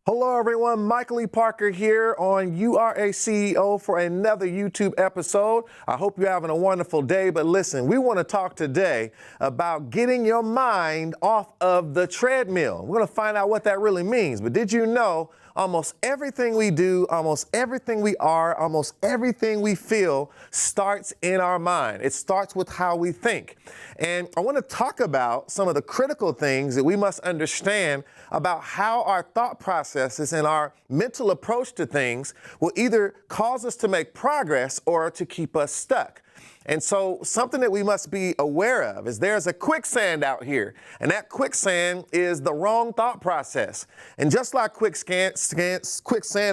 Hello everyone, Michael E. Parker here on You Are a CEO for another YouTube episode. I hope you're having a wonderful day, but listen, we want to talk today about getting your mind off of the treadmill. We're going to find out what that really means, but did you know almost everything we do, almost everything we are, almost everything we feel starts in our mind. It starts with how we think. And I want to talk about some of the critical things that we must understand about how our thought processes and our mental approach to things will either cause us to make progress or to keep us stuck. And so something that we must be aware of is there's a quicksand out here, and that quicksand is the wrong thought process. And just like quicksand,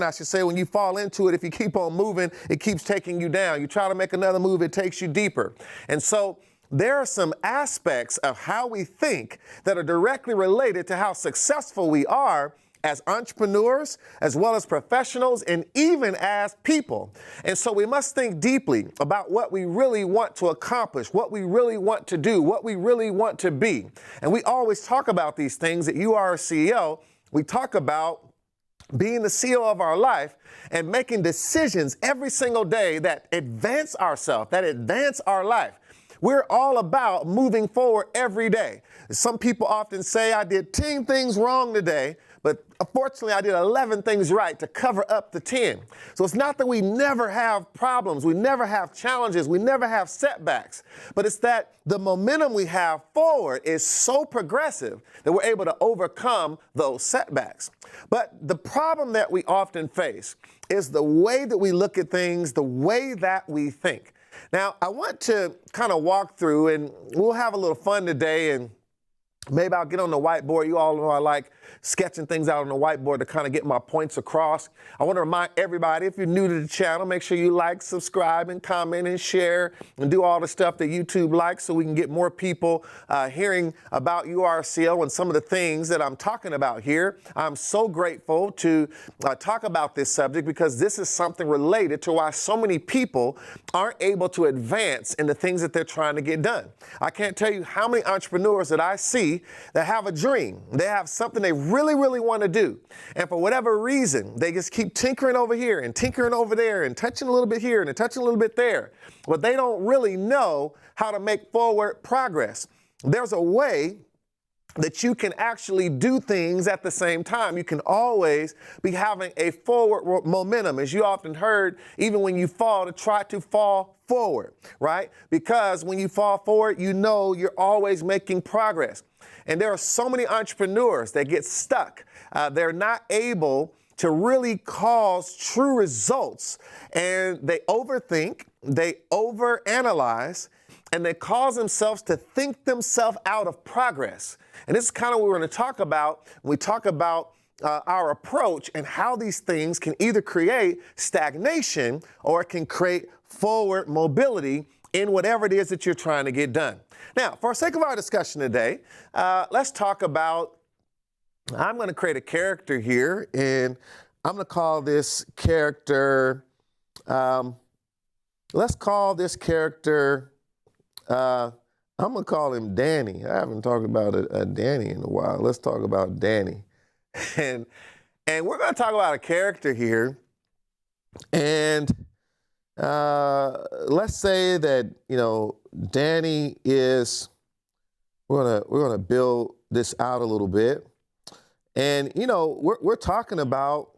I should say, when you fall into it, if you keep on moving, it keeps taking you down. You try to make another move, it takes you deeper. And so there are some aspects of how we think that are directly related to how successful we are as entrepreneurs, as well as professionals, and even as people. And so we must think deeply about what we really want to accomplish, what we really want to do, what we really want to be. And we always talk about these things at You Are a CEO. We talk about being the CEO of our life and making decisions every single day that advance ourselves, that advance our life. We're all about moving forward every day. Some people often say, I did 10 things wrong today, but unfortunately I did 11 things right to cover up the 10. So it's not that we never have problems, we never have challenges, we never have setbacks, but it's that the momentum we have forward is so progressive that we're able to overcome those setbacks. But the problem that we often face is the way that we look at things, the way that we think. Now, I want to kind of walk through, and we'll have a little fun today, and maybe I'll get on the whiteboard. You all know I like sketching things out on the whiteboard to kind of get my points across. I want to remind everybody, if you're new to the channel, make sure you like, subscribe, and comment, and share, and do all the stuff that YouTube likes so we can get more people hearing about You Are a CEO and some of the things that I'm talking about here. I'm so grateful to talk about this subject because this is something related to why so many people aren't able to advance in the things that they're trying to get done. I can't tell you how many entrepreneurs that I see that have a dream. They have something they really, really want to do. And for whatever reason, they just keep tinkering over here and tinkering over there and touching a little bit here and touching a little bit there. But they don't really know how to make forward progress. There's a way that you can actually do things at the same time. You can always be having a forward momentum, as you often heard, even when you fall, to try to fall forward, right? Because when you fall forward, you know you're always making progress. And there are so many entrepreneurs that get stuck. They're not able to really cause true results, and they overthink, they overanalyze, and they cause themselves to think themselves out of progress. And this is kind of what we're going to talk about when we talk about our approach and how these things can either create stagnation or it can create forward mobility in whatever it is that you're trying to get done. Now, for the sake of our discussion today, let's talk about, I'm going to create a character here, and I'm going to call this character, let's call this character, I'm going to call him Danny. I haven't talked about a Danny in a while. Let's talk about Danny. And we're going to talk about a character here. And let's say that, you know, Danny is, we're gonna build this out a little bit. And, you know, we're talking about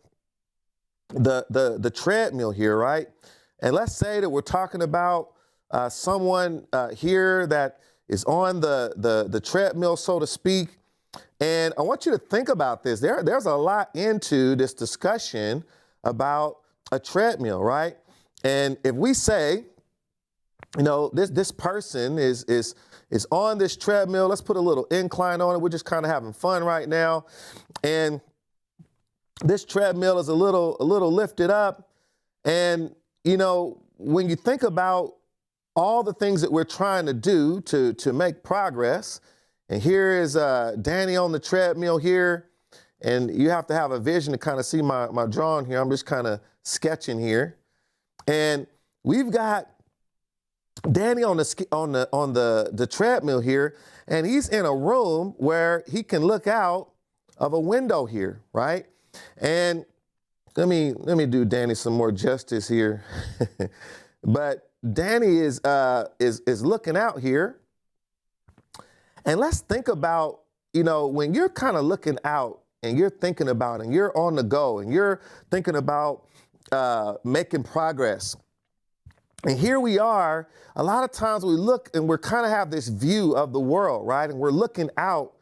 the treadmill here, right? And let's say that we're talking about someone here that is on the treadmill, so to speak. And I want you to think about this. There's a lot into this discussion about a treadmill, right? And if we say, you know, this person is on this treadmill, let's put a little incline on it. We're just kind of having fun right now. And this treadmill is a little lifted up. And, you know, when you think about all the things that we're trying to do to make progress, and here is Danny on the treadmill here, and you have to have a vision to kind of see my drawing here. I'm just kind of sketching here. And we've got Danny on the treadmill here, and he's in a room where he can look out of a window here, right? And let me do Danny some more justice here. But Danny is looking out here. And let's think about, when you're kind of looking out and you're thinking about and you're on the go and you're thinking about making progress. And here we are, a lot of times we look and we're kind of have this view of the world, right? And we're looking out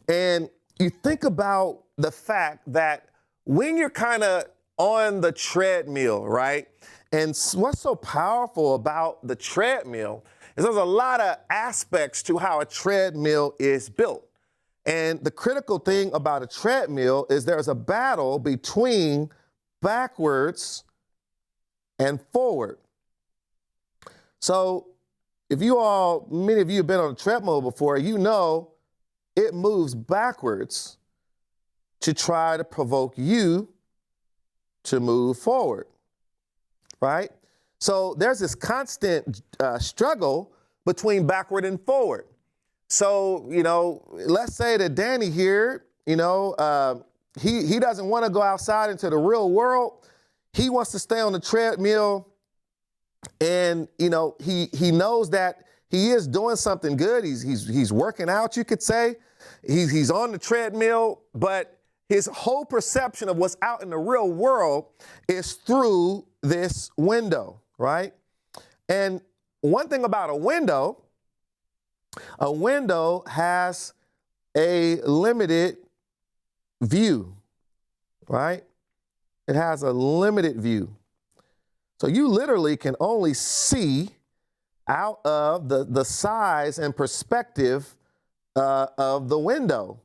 and you think about the fact that when you're kind of on the treadmill, right? And what's so powerful about the treadmill is there's a lot of aspects to how a treadmill is built. And the critical thing about a treadmill is there's a battle between backwards and forward. So many of you have been on a treadmill before, it moves backwards to try to provoke you to move forward, right? So there's this constant struggle between backward and forward. So, let's say that Danny here, he doesn't want to go outside into the real world. He wants to stay on the treadmill. And, he knows that he is doing something good. He's working out, you could say. He's on the treadmill, but his whole perception of what's out in the real world is through this window, right? And one thing about a window has a limited view, right? It has a limited view. So you literally can only see out of the size and perspective of the window.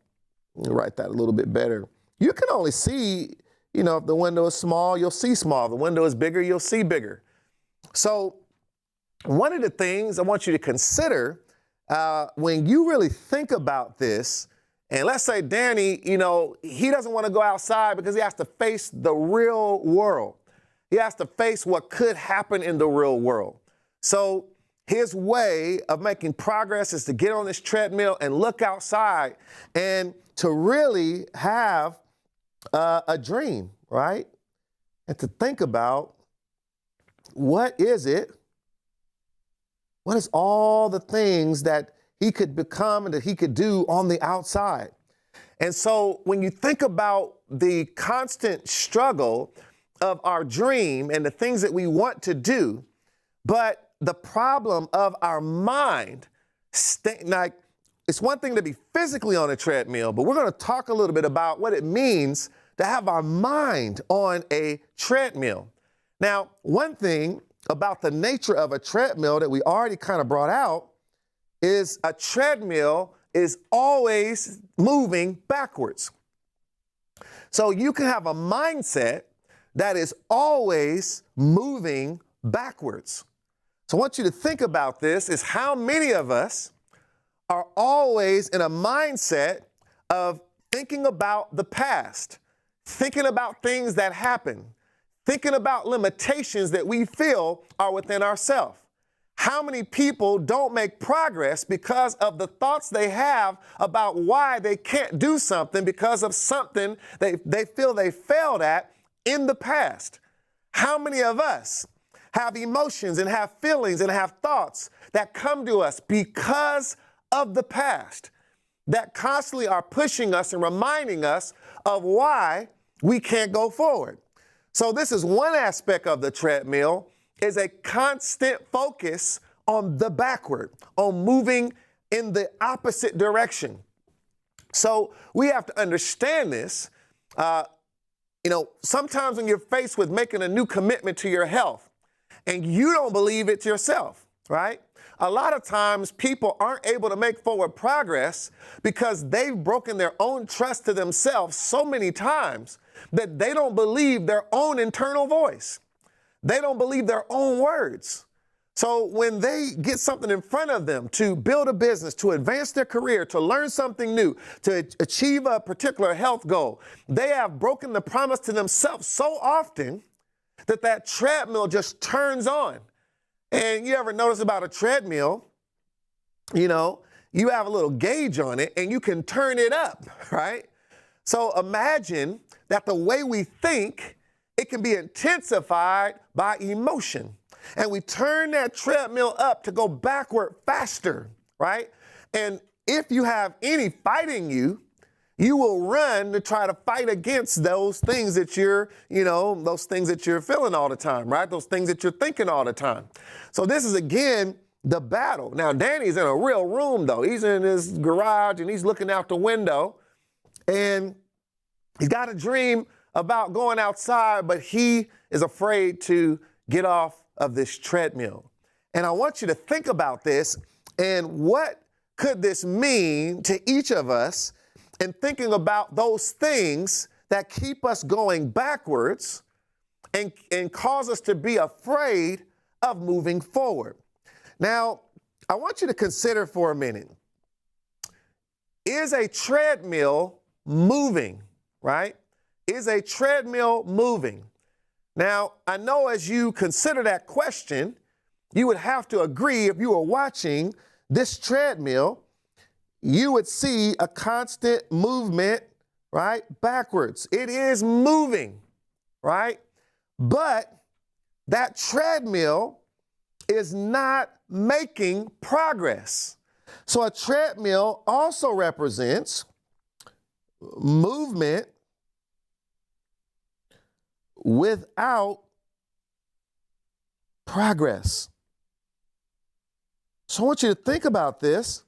Let me write that a little bit better. You can only see, if the window is small, you'll see small. If the window is bigger, you'll see bigger. So one of the things I want you to consider when you really think about this, and let's say Danny, he doesn't want to go outside because he has to face the real world. He has to face what could happen in the real world. So his way of making progress is to get on this treadmill and look outside and to really have a dream, right? And to think about what is all the things that he could become and that he could do on the outside. And so when you think about the constant struggle of our dream and the things that we want to do, but the problem of our mind, it's one thing to be physically on a treadmill, but we're going to talk a little bit about what it means to have our mind on a treadmill. Now, one thing about the nature of a treadmill that we already kind of brought out is a treadmill is always moving backwards. So you can have a mindset that is always moving backwards. So I want you to think about this, is how many of us are always in a mindset of thinking about the past, thinking about things that happen, thinking about limitations that we feel are within ourselves. How many people don't make progress because of the thoughts they have about why they can't do something because of something they feel they failed at in the past? How many of us have emotions and have feelings and have thoughts that come to us because of the past, that constantly are pushing us and reminding us of why we can't go forward? So this is one aspect of the treadmill, is a constant focus on the backward, on moving in the opposite direction. So we have to understand this. Sometimes when you're faced with making a new commitment to your health and you don't believe it yourself, right? A lot of times people aren't able to make forward progress because they've broken their own trust to themselves so many times that they don't believe their own internal voice. They don't believe their own words. So when they get something in front of them to build a business, to advance their career, to learn something new, to achieve a particular health goal, they have broken the promise to themselves so often that treadmill just turns on. And you ever notice about a treadmill, you have a little gauge on it and you can turn it up, right? So imagine that the way we think, it can be intensified by emotion. And we turn that treadmill up to go backward faster, right? And if you have any fighting you, you will run to try to fight against those things that those things that you're feeling all the time, right? Those things that you're thinking all the time. So this is, again, the battle. Now, Danny's in a real room, though. He's in his garage, and he's looking out the window, and he's got a dream about going outside, but he is afraid to get off of this treadmill. And I want you to think about this and what could this mean to each of us in thinking about those things that keep us going backwards and cause us to be afraid of moving forward. Now, I want you to consider for a minute, is a treadmill moving, right? Is a treadmill moving? Now, I know as you consider that question, you would have to agree, if you were watching this treadmill, you would see a constant movement, right, backwards. It is moving, right? But that treadmill is not making progress. So a treadmill also represents movement without progress. So I want you to think about this,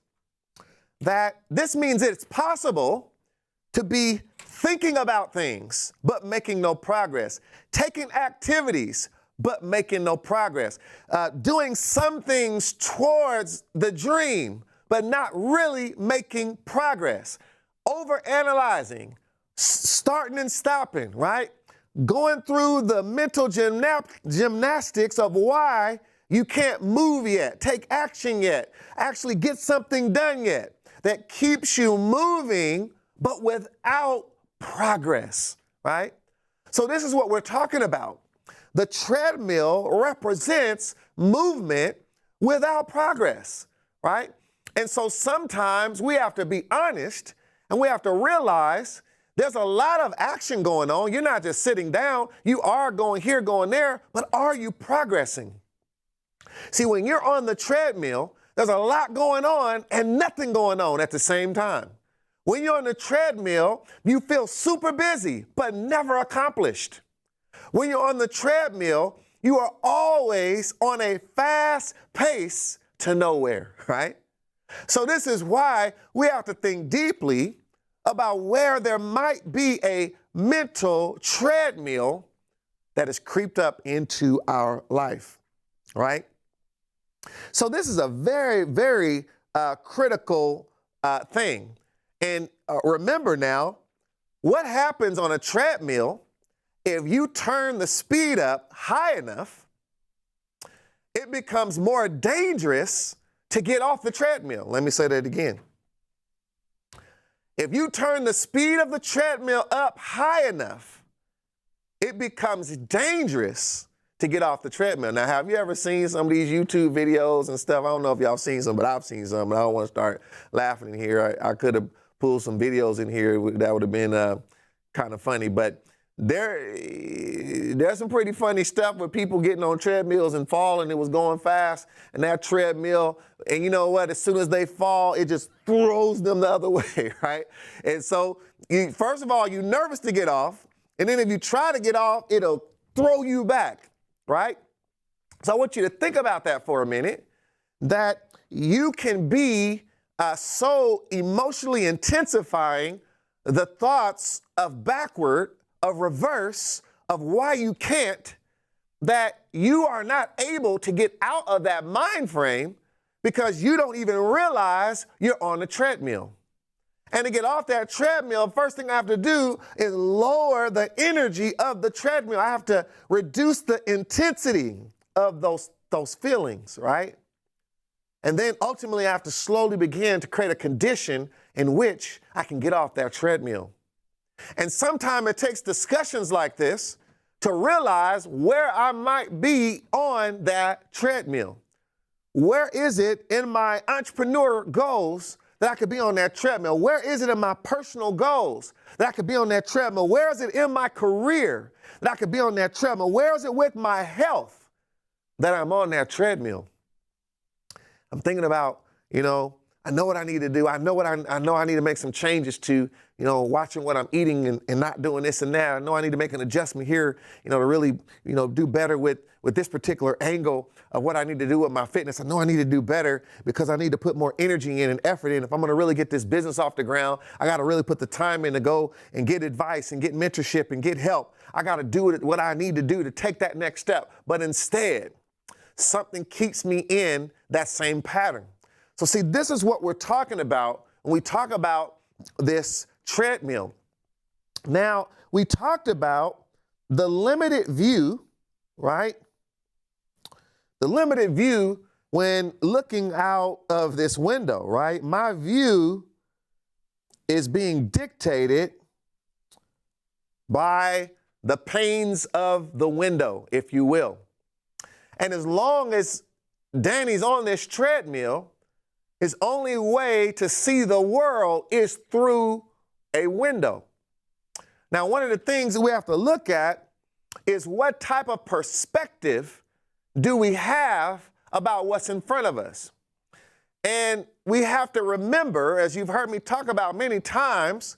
that this means it's possible to be thinking about things, but making no progress, taking activities, but making no progress, doing some things towards the dream, but not really making progress, overanalyzing, starting and stopping, right? Going through the mental gymnastics of why you can't move yet, take action yet, actually get something done yet, that keeps you moving, but without progress, right? So this is what we're talking about. The treadmill represents movement without progress, right? And so sometimes we have to be honest and we have to realize there's a lot of action going on. You're not just sitting down. You are going here, going there, but are you progressing? See, when you're on the treadmill, there's a lot going on and nothing going on at the same time. When you're on the treadmill, you feel super busy, but never accomplished. When you're on the treadmill, you are always on a fast pace to nowhere, right? So this is why we have to think deeply about where there might be a mental treadmill that has creeped up into our life, right? So this is a very, very critical thing. And remember now, what happens on a treadmill, if you turn the speed up high enough, it becomes more dangerous to get off the treadmill. Let me say that again. If you turn the speed of the treadmill up high enough, it becomes dangerous to get off the treadmill. Now, have you ever seen some of these YouTube videos and stuff? I don't know if y'all seen some, but I've seen some, and I don't want to start laughing in here. I could have pulled some videos in here that would have been kind of funny, but there's some pretty funny stuff with people getting on treadmills and falling. It was going fast, and that treadmill, and you know what? As soon as they fall, it just throws them the other way, right? And so, first of all, you're nervous to get off, and then if you try to get off, it'll throw you back, right? So I want you to think about that for a minute, that you can be so emotionally intensifying the thoughts of backward, of reverse, of why you can't, that you are not able to get out of that mind frame because you don't even realize you're on the treadmill. And to get off that treadmill, first thing I have to do is lower the energy of the treadmill. I have to reduce the intensity of those feelings, right? And then ultimately I have to slowly begin to create a condition in which I can get off that treadmill. And sometimes it takes discussions like this to realize where I might be on that treadmill. Where is it in my entrepreneur goals that that I could be on that treadmill? Where is it in my personal goals that I could be on that treadmill? Where is it in my career that I could be on that treadmill? Where is it with my health that I'm on that treadmill? I'm thinking about, I know what I need to do. I know I need to make some changes to, watching what I'm eating and not doing this and that. I know I need to make an adjustment here, to really, do better with this particular angle of what I need to do with my fitness. I know I need to do better because I need to put more energy in and effort in. If I'm going to really get this business off the ground, I got to really put the time in to go and get advice and get mentorship and get help. I got to do what I need to do to take that next step. But instead, something keeps me in that same pattern. So see, this is what we're talking about when we talk about this treadmill. Now, we talked about the limited view, right? The limited view when looking out of this window, right? My view is being dictated by the panes of the window, if you will. And as long as Danny's on this treadmill, his only way to see the world is through a window. Now, one of the things that we have to look at is what type of perspective do we have about what's in front of us? And we have to remember, as you've heard me talk about many times,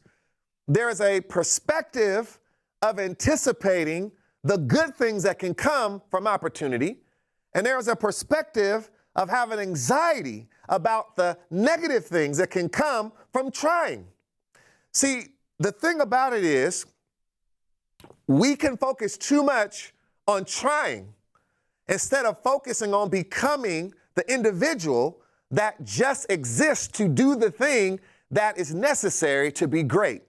there's a perspective of anticipating the good things that can come from opportunity. And there's a perspective of having anxiety about the negative things that can come from trying. See, the thing about it is we can focus too much on trying instead of focusing on becoming the individual that just exists to do the thing that is necessary to be great.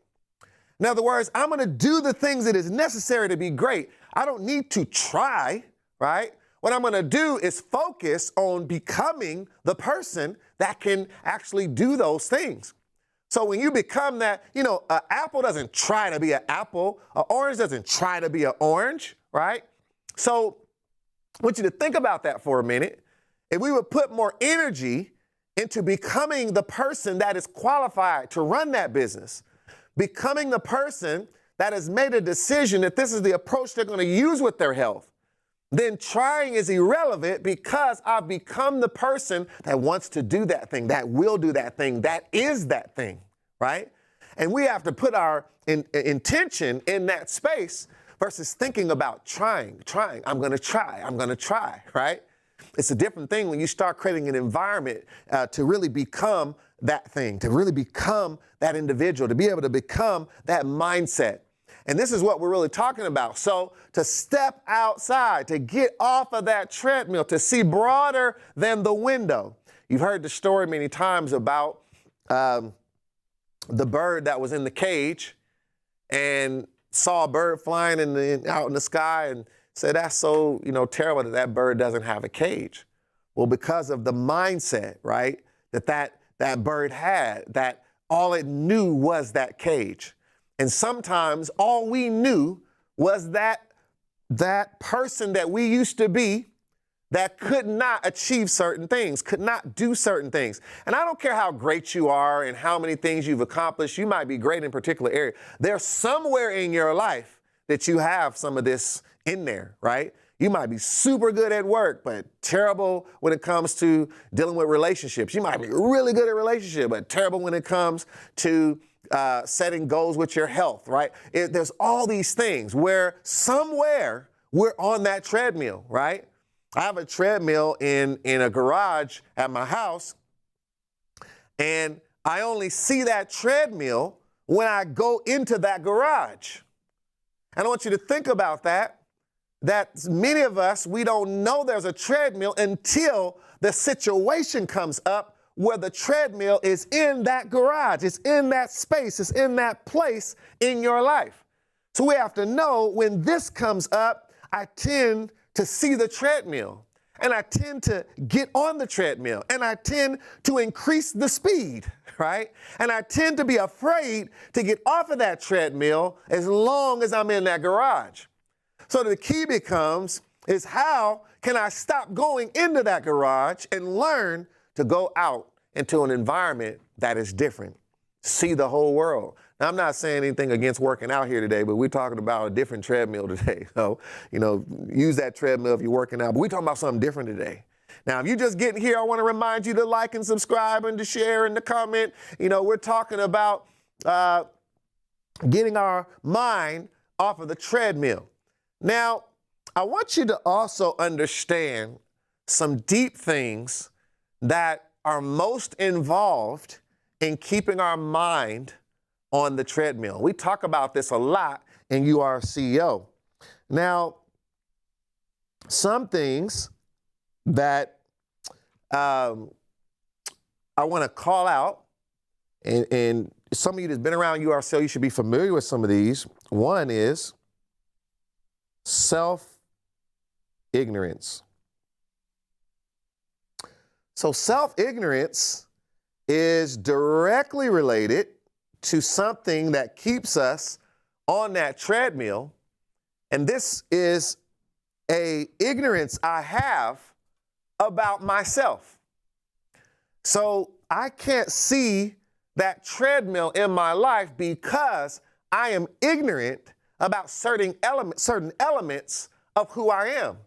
In other words, I'm going to do the things that is necessary to be great. I don't need to try, right? What I'm going to do is focus on becoming the person that can actually do those things. So when you become that, an apple doesn't try to be an apple. An orange doesn't try to be an orange, right? So I want you to think about that for a minute. If we would put more energy into becoming the person that is qualified to run that business, becoming the person that has made a decision that this is the approach they're going to use with their health, then trying is irrelevant because I've become the person that wants to do that thing, that will do that thing, that is that thing, right? And we have to put our intention in that space versus thinking about trying. I'm going to try, right? It's a different thing when you start creating an environment to really become that thing, to really become that individual, to be able to become that mindset. And this is what we're really talking about. So to step outside, to get off of that treadmill, to see broader than the window. You've heard the story many times about the bird that was in the cage and saw a bird flying out in the sky and said, that's so, terrible that bird doesn't have a cage. Well, because of the mindset, right, that bird had, that all it knew was that cage. And sometimes all we knew was that person that we used to be that could not achieve certain things, could not do certain things. And I don't care how great you are and how many things you've accomplished. You might be great in a particular area. There's somewhere in your life that you have some of this in there, right? You might be super good at work, but terrible when it comes to dealing with relationships. You might be really good at relationships, but terrible when it comes to setting goals with your health, right? There's all these things where somewhere we're on that treadmill, right? I have a treadmill in a garage at my house, and I only see that treadmill when I go into that garage. And I want you to think about that many of us, we don't know there's a treadmill until the situation comes up where the treadmill is in that garage, it's in that space, it's in that place in your life. So we have to know when this comes up, I tend to see the treadmill and I tend to get on the treadmill and I tend to increase the speed, right? And I tend to be afraid to get off of that treadmill as long as I'm in that garage. So the key becomes is how can I stop going into that garage and learn to go out into an environment that is different. See the whole world. Now, I'm not saying anything against working out here today, but we're talking about a different treadmill today. So, use that treadmill if you're working out, but we're talking about something different today. Now, if you're just getting here, I want to remind you to like and subscribe and to share and to comment. We're talking about getting our mind off of the treadmill. Now, I want you to also understand some deep things that are most involved in keeping our mind on the treadmill. We talk about this a lot in You Are a CEO. Now, some things that I want to call out, and some of you that's been around You Are a CEO, you should be familiar with some of these. One is self-ignorance. So self-ignorance is directly related to something that keeps us on that treadmill. And this is an ignorance I have about myself. So I can't see that treadmill in my life because I am ignorant about certain elements of who I am.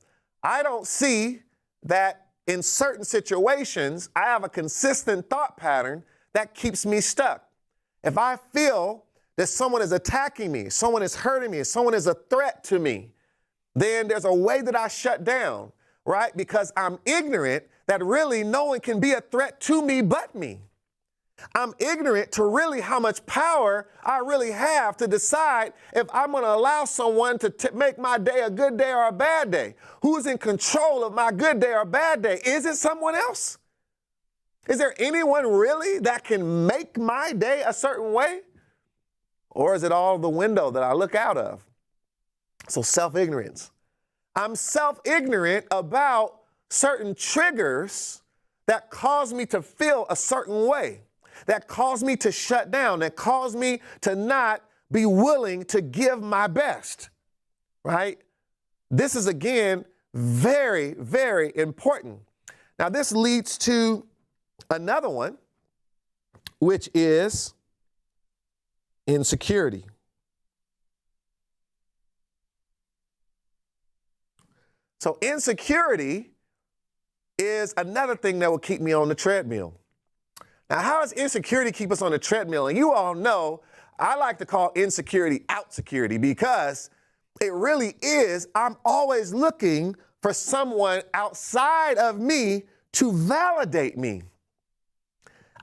I don't see that in certain situations, I have a consistent thought pattern that keeps me stuck. If I feel that someone is attacking me, someone is hurting me, someone is a threat to me, then there's a way that I shut down, right? Because I'm ignorant that really no one can be a threat to me but me. I'm ignorant to really how much power I really have to decide if I'm going to allow someone to make my day a good day or a bad day. Who's in control of my good day or bad day? Is it someone else? Is there anyone really that can make my day a certain way? Or is it all the window that I look out of? So self-ignorance. I'm self-ignorant about certain triggers that cause me to feel a certain way, that cause me to shut down, that cause me to not be willing to give my best, right? This is, again, very, very important. Now, this leads to another one, which is insecurity. So insecurity is another thing that will keep me on the treadmill. Now, how does insecurity keep us on the treadmill? And you all know I like to call insecurity out security because it really is, I'm always looking for someone outside of me to validate me.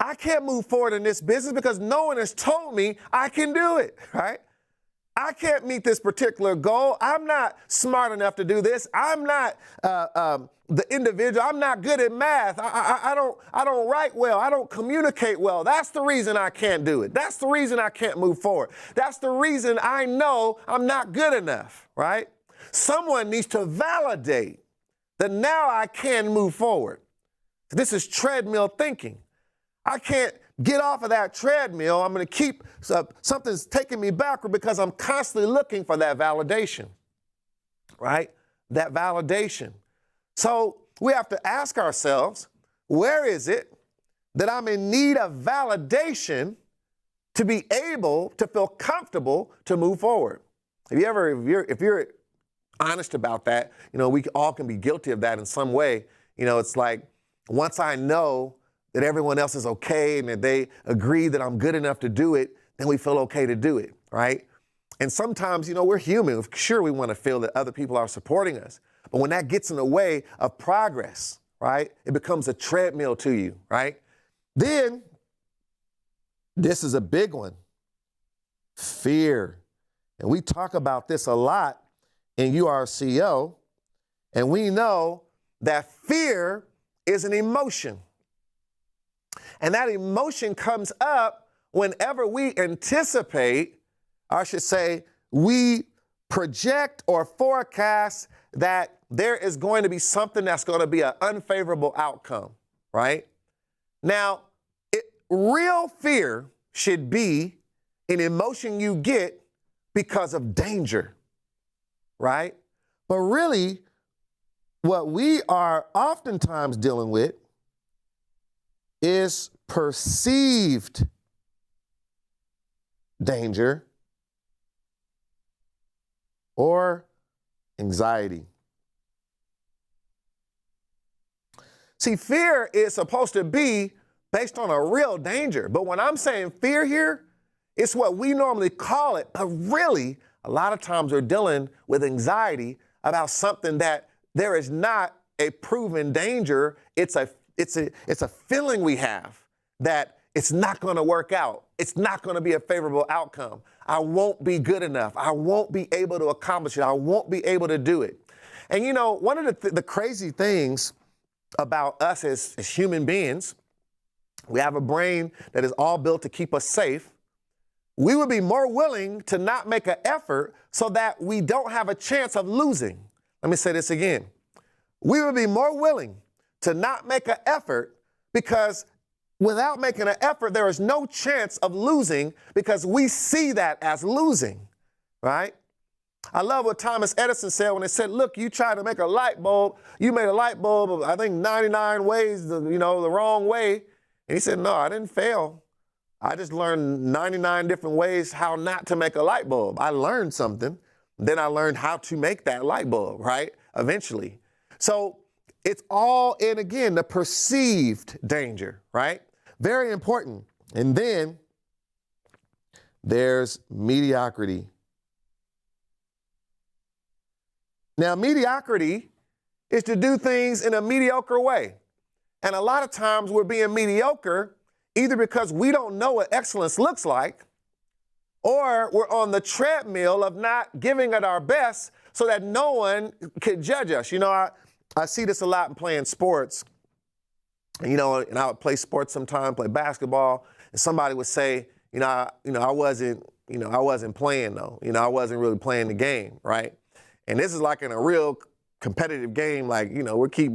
I can't move forward in this business because no one has told me I can do it, right? I can't meet this particular goal. I'm not smart enough to do this. I'm not the individual. I'm not good at math. I don't write well. I don't communicate well. That's the reason I can't do it. That's the reason I can't move forward. That's the reason I know I'm not good enough, right? Someone needs to validate that now I can move forward. This is treadmill thinking. I can't get off of that treadmill. I'm going to keep something's taking me backward because I'm constantly looking for that validation, right? That validation. So we have to ask ourselves, where is it that I'm in need of validation to be able to feel comfortable to move forward? If you're honest about that, we all can be guilty of that in some way. It's like once I know that everyone else is okay and that they agree that I'm good enough to do it, then we feel okay to do it, right? And sometimes, we're human. Sure, we want to feel that other people are supporting us. But when that gets in the way of progress, right, it becomes a treadmill to you, right? Then, this is a big one, fear. And we talk about this a lot in You Are a CEO, and we know that fear is an emotion. And that emotion comes up whenever we anticipate, or I should say, we project or forecast that there is going to be something that's going to be an unfavorable outcome, right? Now, real fear should be an emotion you get because of danger, right? But really, what we are oftentimes dealing with is perceived danger or anxiety. See, fear is supposed to be based on a real danger. But when I'm saying fear here, it's what we normally call it. But really, a lot of times we're dealing with anxiety about something that there is not a proven danger. It's a feeling we have that it's not going to work out. It's not going to be a favorable outcome. I won't be good enough. I won't be able to accomplish it. I won't be able to do it. And you know, one of the crazy things about us as human beings, we have a brain that is all built to keep us safe. We would be more willing to not make an effort so that we don't have a chance of losing. Let me say this again. We would be more willing to not make an effort because without making an effort, there is no chance of losing because we see that as losing, right? I love what Thomas Edison said when he said, look, you try to make a light bulb, you made a light bulb of, I think, 99 ways, the wrong way. And he said, no, I didn't fail. I just learned 99 different ways how not to make a light bulb. I learned something. Then I learned how to make that light bulb, right? Eventually. So it's all in, again, the perceived danger, right? Very important. And then there's mediocrity. Now, mediocrity is to do things in a mediocre way. And a lot of times we're being mediocre either because we don't know what excellence looks like, or we're on the treadmill of not giving it our best so that no one could judge us. You know, I see this a lot in playing sports. And I would play sports sometime, play basketball, and somebody would say, I wasn't playing though. I wasn't really playing the game, right? And this is like in a real competitive game, like, we keep,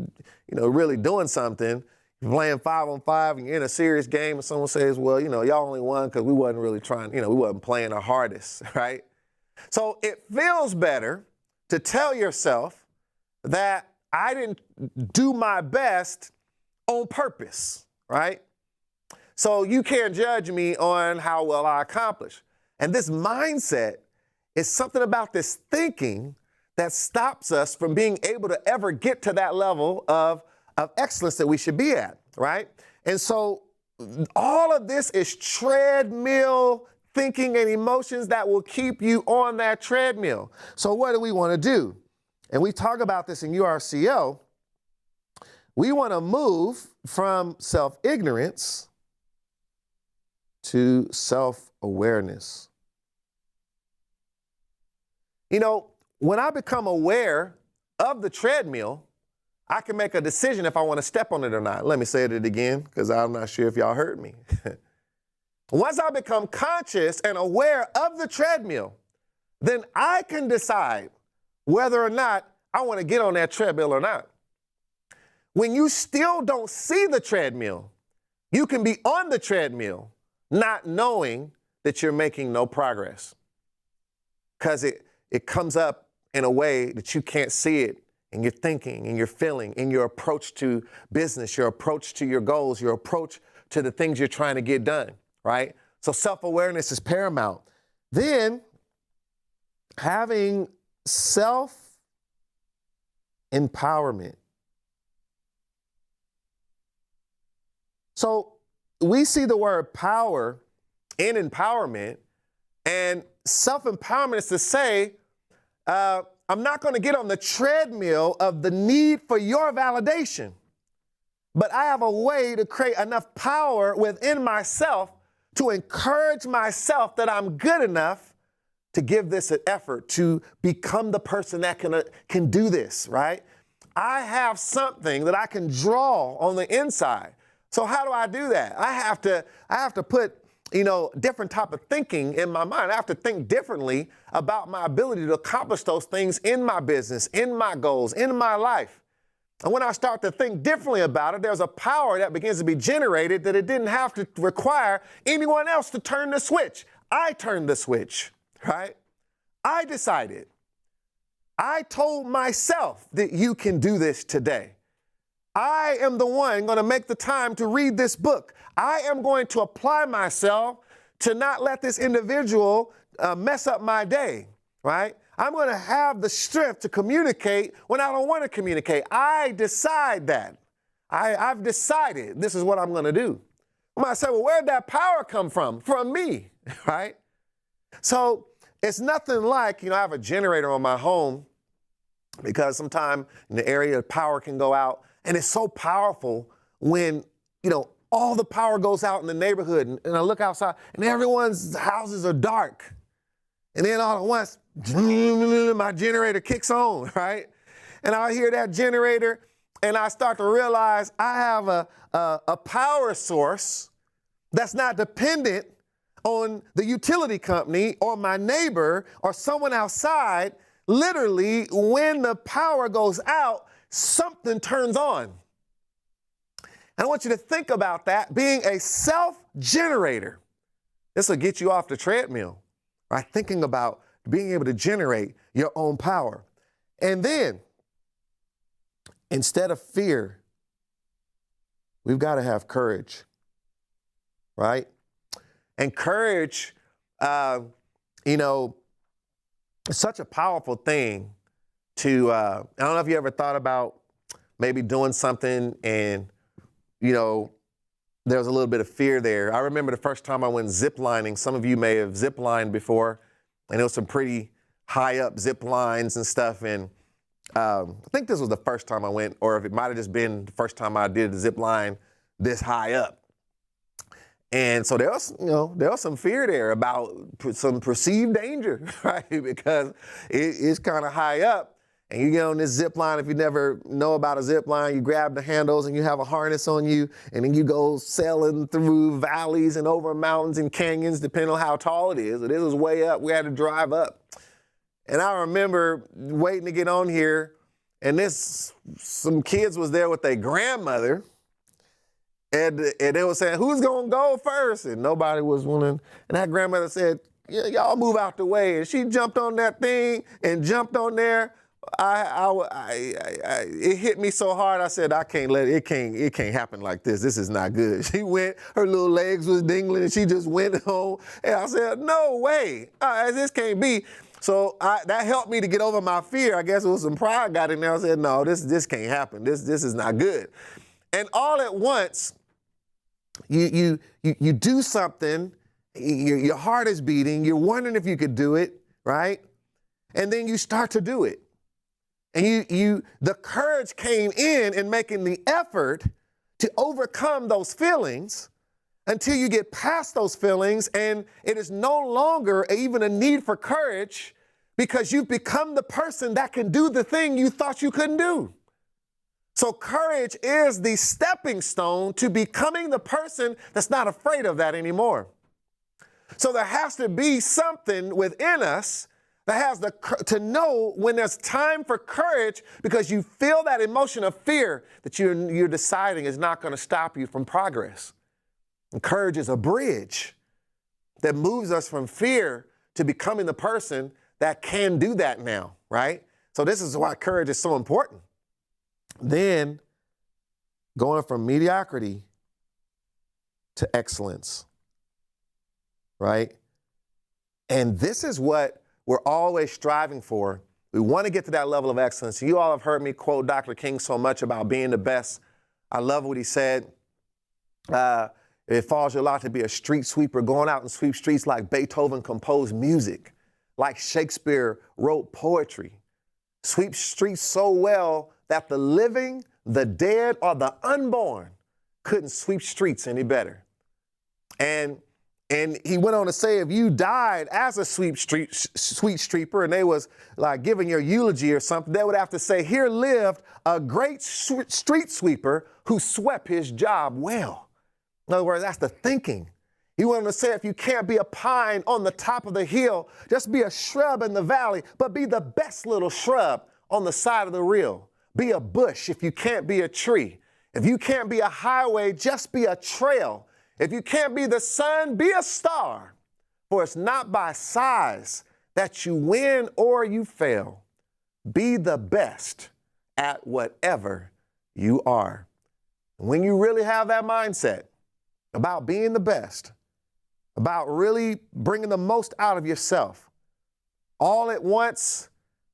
really doing something. You're playing 5-on-5 and you're in a serious game and someone says, well, y'all only won because we wasn't really trying, we wasn't playing our hardest, right? So it feels better to tell yourself that I didn't do my best on purpose, right? So you can't judge me on how well I accomplish. And this mindset is something about this thinking that stops us from being able to ever get to that level of excellence that we should be at, right? And so all of this is treadmill thinking and emotions that will keep you on that treadmill. So what do we want to do? And we talk about this in URCO. We want to move from self-ignorance to self-awareness. When I become aware of the treadmill, I can make a decision if I want to step on it or not. Let me say it again, because I'm not sure if y'all heard me. Once I become conscious and aware of the treadmill, then I can decide whether or not I want to get on that treadmill or not. When you still don't see the treadmill, you can be on the treadmill not knowing that you're making no progress, because it comes up in a way that you can't see it in your thinking, in your feeling, in your approach to business, your approach to your goals, your approach to the things you're trying to get done, right? So self-awareness is paramount. Then having self-empowerment. So we see the word power in empowerment, and self-empowerment is to say, I'm not going to get on the treadmill of the need for your validation, but I have a way to create enough power within myself to encourage myself that I'm good enough to give this an effort, to become the person that can do this, right? I have something that I can draw on the inside. So how do I do that? I have to put different type of thinking in my mind. I have to think differently about my ability to accomplish those things in my business, in my goals, in my life. And when I start to think differently about it, there's a power that begins to be generated that it didn't have to require anyone else to turn the switch. I turned the switch, right? I decided. I told myself that you can do this today. I am the one going to make the time to read this book. I am going to apply myself to not let this individual mess up my day, right? I'm going to have the strength to communicate when I don't want to communicate. I decide that. I've decided this is what I'm going to do. You might say, well, where'd that power come from? From me, right? So it's nothing like, I have a generator on my home because sometime in the area power can go out. And it's so powerful when, all the power goes out in the neighborhood and I look outside and everyone's houses are dark. And then all at once, my generator kicks on, right? And I hear that generator and I start to realize I have a power source that's not dependent on the utility company or my neighbor or someone outside. Literally, when the power goes out, something turns on. And I want you to think about that, being a self-generator. This will get you off the treadmill, right? Thinking about being able to generate your own power. And then, instead of fear, we've got to have courage, right? And courage, it's such a powerful thing to, I don't know if you ever thought about maybe doing something and, there was a little bit of fear there. I remember the first time I went ziplining. Some of you may have ziplined before, and there was some pretty high up zip lines and stuff. And I think this was the first time I went, or if it might have just been the first time I did a zip line this high up. And so there was some fear there about some perceived danger, right? Because it's kind of high up. And you get on this zip line. If you never know about a zip line, you grab the handles and you have a harness on you, and then you go sailing through valleys and over mountains and canyons, depending on how tall it is. It was way up. We had to drive up. And I remember waiting to get on here, and some kids was there with their grandmother, and they were saying, who's going to go first? And nobody was willing. And that grandmother said, yeah, y'all move out the way. And she jumped on that thing and jumped on there. It hit me so hard. I said, I can't let it. It can't happen like this. This is not good. She went, her little legs was dingling, and she just went home. And I said, no way. This can't be. So that helped me to get over my fear. I guess it was some pride got in there. I said, no, this can't happen. This is not good. And all at once, you do something. Your heart is beating. You're wondering if you could do it, right? And then you start to do it. And the courage came in making the effort to overcome those feelings until you get past those feelings, and it is no longer even a need for courage because you've become the person that can do the thing you thought you couldn't do. So courage is the stepping stone to becoming the person that's not afraid of that anymore. So there has to be something within us that has to know when there's time for courage, because you feel that emotion of fear that you're deciding is not going to stop you from progress. And courage is a bridge that moves us from fear to becoming the person that can do that now, right? So this is why courage is so important. Then going from mediocrity to excellence, right? And this is what we're always striving for. We want to get to that level of excellence. You all have heard me quote Dr. King so much about being the best. I love what he said. It falls your lot to be a street sweeper, going out and sweep streets like Beethoven composed music, like Shakespeare wrote poetry. Sweep streets so well that the living, the dead, or the unborn couldn't sweep streets any better. And he went on to say, if you died as a sweet streeper and they was like giving your eulogy or something, they would have to say, here lived a great street sweeper who swept his job well. In other words, that's the thinking. He went on to say, if you can't be a pine on the top of the hill, just be a shrub in the valley, but be the best little shrub on the side of the hill. Be a bush if you can't be a tree. If you can't be a highway, just be a trail. If you can't be the sun, be a star. For it's not by size that you win or you fail. Be the best at whatever you are. When you really have that mindset about being the best, about really bringing the most out of yourself, all at once,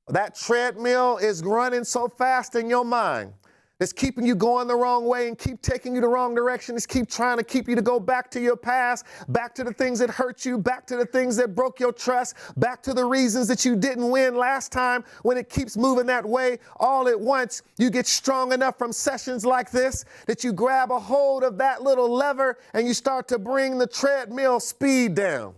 that treadmill is running so fast in your mind. It's keeping you going the wrong way and keep taking you the wrong direction. It's keep trying to keep you to go back to your past, back to the things that hurt you, back to the things that broke your trust, back to the reasons that you didn't win last time. When it keeps moving that way, all at once, you get strong enough from sessions like this that you grab a hold of that little lever and you start to bring the treadmill speed down.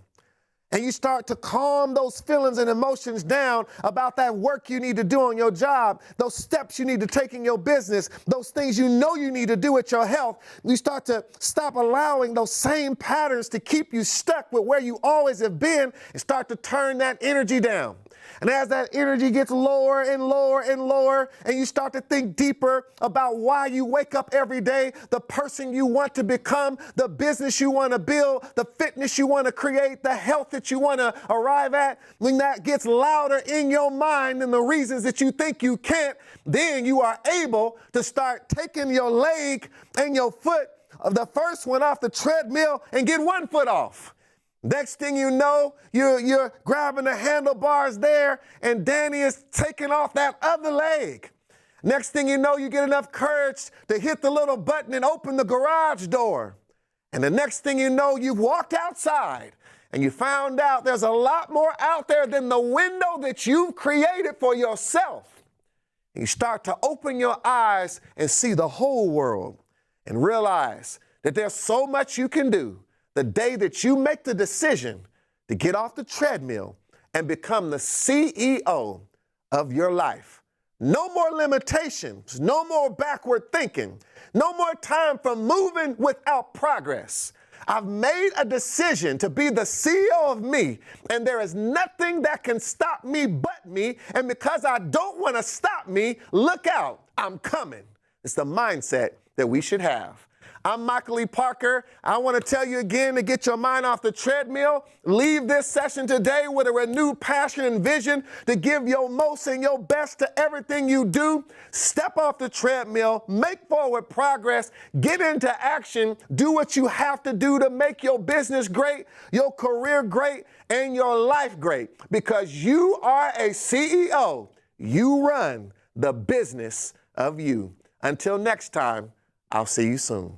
And you start to calm those feelings and emotions down about that work you need to do on your job, those steps you need to take in your business, those things you know you need to do with your health. You start to stop allowing those same patterns to keep you stuck with where you always have been and start to turn that energy down. And as that energy gets lower and lower and lower, and you start to think deeper about why you wake up every day, the person you want to become, the business you want to build, the fitness you want to create, the health that you want to arrive at, when that gets louder in your mind than the reasons that you think you can't, then you are able to start taking your leg and your foot of the first one off the treadmill and get one foot off. Next thing you know, you're grabbing the handlebars there, and Danny is taking off that other leg. Next thing you know, you get enough courage to hit the little button and open the garage door. And the next thing you know, you've walked outside, and you found out there's a lot more out there than the window that you've created for yourself. And you start to open your eyes and see the whole world and realize that there's so much you can do the day that you make the decision to get off the treadmill and become the CEO of your life. No more limitations, no more backward thinking, no more time for moving without progress. I've made a decision to be the CEO of me, and there is nothing that can stop me but me, and because I don't want to stop me, look out, I'm coming. It's the mindset that we should have. I'm Michael E. Parker. I want to tell you again to get your mind off the treadmill. Leave this session today with a renewed passion and vision to give your most and your best to everything you do. Step off the treadmill, make forward progress, get into action, do what you have to do to make your business great, your career great, and your life great. Because you are a CEO. You run the business of you. Until next time, I'll see you soon.